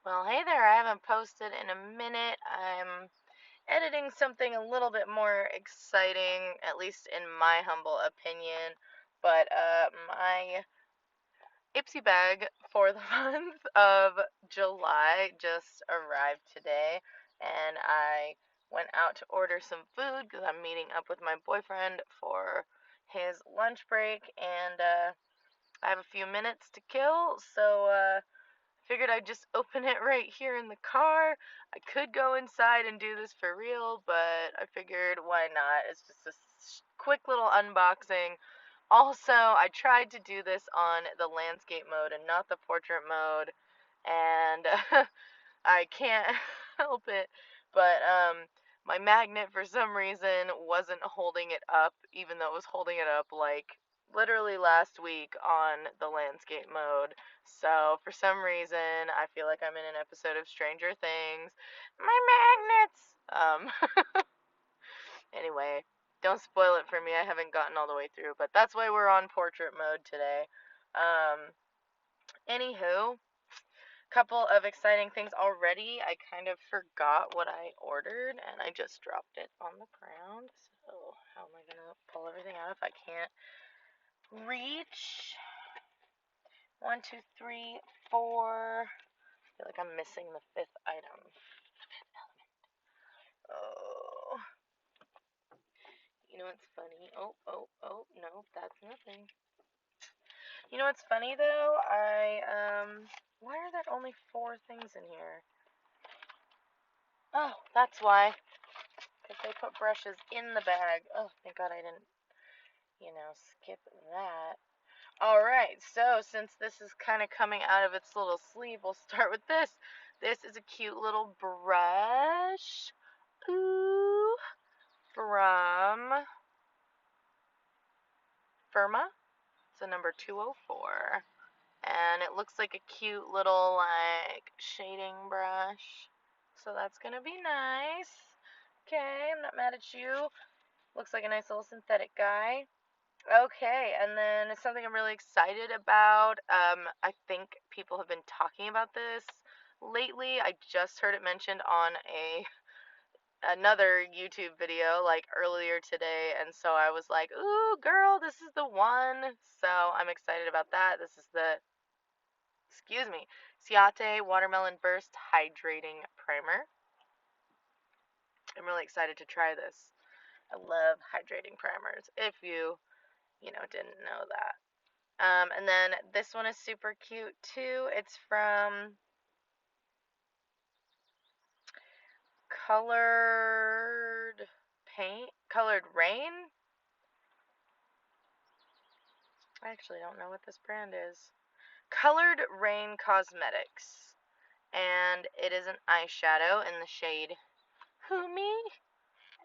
Well, hey there, I haven't posted in a minute. I'm editing something a little bit more exciting, at least in my humble opinion. But my IPSY bag for the month of July just arrived today, and I went out to order some food because I'm meeting up with my boyfriend for his lunch break, and I have a few minutes to kill, so figured I'd just open it right here in the car. I could go inside and do this for real, but I figured why not? It's just a quick little unboxing. Also, I tried to do this on the landscape mode and not the portrait mode, and I can't help it, but my magnet for some reason wasn't holding it up, even though it was holding it up like literally last week on the landscape mode. So for some reason, I feel like I'm in an episode of Stranger Things. My magnets. Anyway, don't spoil it for me. I haven't gotten all the way through, but that's why we're on portrait mode today. Anywho, couple of exciting things already. I kind of forgot what I ordered and I just dropped it on the ground. So how am I gonna pull everything out if I can't reach? 1, 2, 3, 4. I feel like I'm missing the fifth item. Oh, you know what's funny? Oh, no, that's nothing. You know what's funny though? Why are there only 4 things in here? Oh, that's why. Because they put brushes in the bag. Oh, thank God I didn't, skip that. Alright, so since this is kind of coming out of its little sleeve, we'll start with this. This is a cute little brush. Ooh, from Firma. It's a number 204. And it looks like a cute little, like, shading brush. So that's going to be nice. Okay, I'm not mad at you. Looks like a nice little synthetic guy. Okay, and then something I'm really excited about. I think people have been talking about this lately. I just heard it mentioned on another YouTube video like earlier today, and so I was like, "Ooh, girl, this is the one." So I'm excited about that. This is the, excuse me, Ciate Watermelon Burst Hydrating Primer. I'm really excited to try this. I love hydrating primers. If you didn't know that. And then this one is super cute too. It's from Colored Rain. I actually don't know what this brand is. Colored Rain Cosmetics. And it is an eyeshadow in the shade Who Me?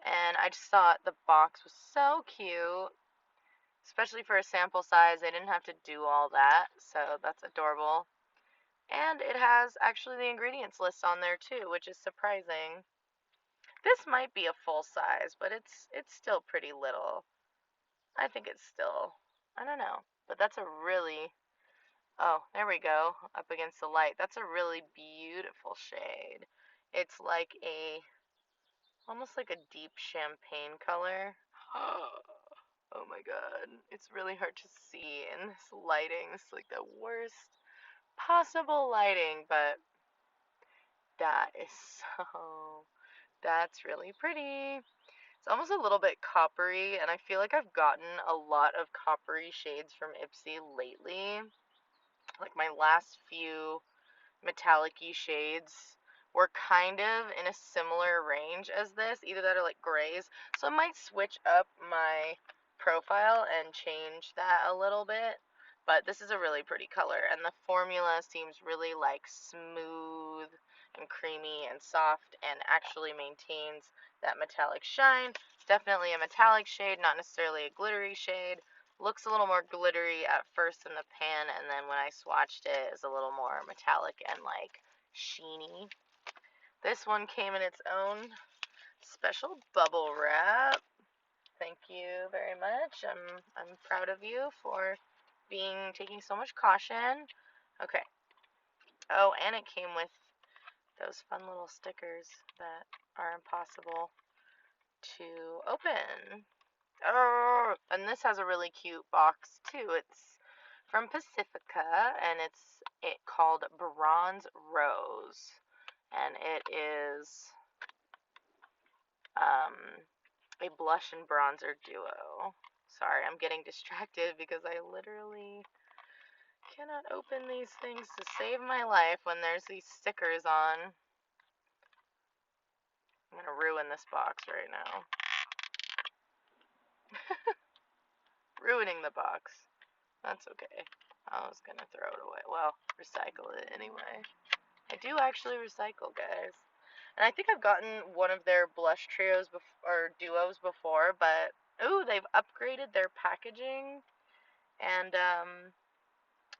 And I just thought the box was so cute. Especially for a sample size, they didn't have to do all that, so that's adorable. And it has actually the ingredients list on there too, which is surprising. This might be a full size, but it's still pretty little. I think it's still, I don't know. But that's a really, oh, there we go, up against the light. That's a really beautiful shade. It's like almost like a deep champagne color. Oh my god, it's really hard to see in this lighting. It's like the worst possible lighting, but that is so, that's really pretty. It's almost a little bit coppery, and I feel like I've gotten a lot of coppery shades from IPSY lately. Like my last few metallic-y shades were kind of in a similar range as this, either that or like grays. So I might switch up my profile and change that a little bit. But this is a really pretty color, and the formula seems really like smooth and creamy and soft and actually maintains that metallic shine. Definitely a metallic shade, not necessarily a glittery shade. Looks a little more glittery at first in the pan, and then when I swatched it, it's a little more metallic and like sheeny. This one came in its own special bubble wrap. Thank you very much. I'm proud of you for taking so much caution. Okay. Oh, and it came with those fun little stickers that are impossible to open. Oh, and this has a really cute box too. It's from Pacifica, and it's called Bronze Rose, and it is a blush and bronzer duo. Sorry, I'm getting distracted because I literally cannot open these things to save my life when there's these stickers on. I'm gonna ruin this box right now. Ruining the box. That's okay. I was gonna throw it away. Well, recycle it anyway. I do actually recycle, guys. And I think I've gotten one of their blush trios or duos before, but ooh, they've upgraded their packaging, and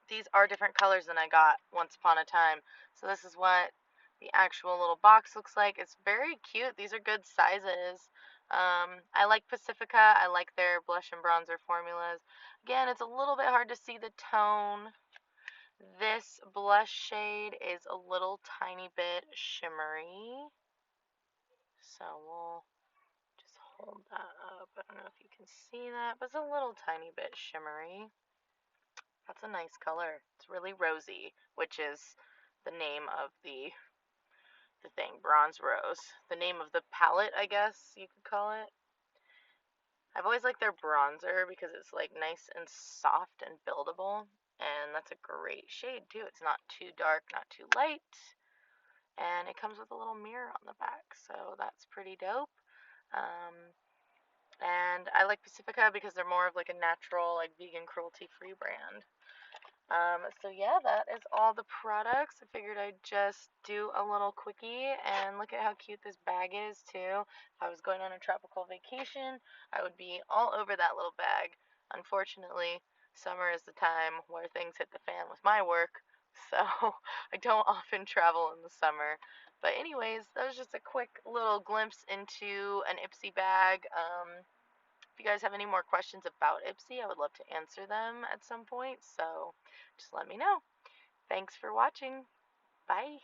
these are different colors than I got once upon a time. So this is what the actual little box looks like. It's very cute. These are good sizes. I like Pacifica. I like their blush and bronzer formulas. Again, it's a little bit hard to see the tone. This blush shade is a little tiny bit shimmery. So we'll just hold that up. I don't know if you can see that, but it's a little tiny bit shimmery. That's a nice color. It's really rosy, which is the name of the thing, Bronze Rose. The name of the palette, I guess you could call it. I've always liked their bronzer because it's like nice and soft and buildable, and that's a great shade too. It's not too dark, not too light, and it comes with a little mirror on the back, so that's pretty dope. And I like Pacifica because they're more of like a natural, like vegan, cruelty-free brand. So yeah, that is all the products. I figured I'd just do a little quickie, and look at how cute this bag is too. If I was going on a tropical vacation, I would be all over that little bag. Unfortunately, summer is the time where things hit the fan with my work, so I don't often travel in the summer. But anyways, that was just a quick little glimpse into an IPSY bag. If you guys have any more questions about IPSY, I would love to answer them at some point, so just let me know. Thanks for watching. Bye.